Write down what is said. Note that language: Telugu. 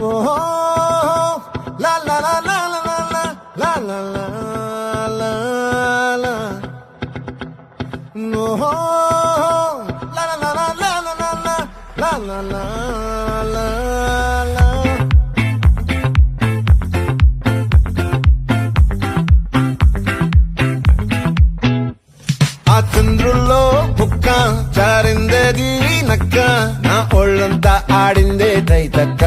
ఓహో లా లా లా లా లా లా లా లా లా లా ఓహో లా లా లా లా లా లా లా లా లా లా లా ఆ చంద్రుల్లో బుక్క జారిందేది నక్క నా ఒళ్ళంతా ఆడిందే తైతక్క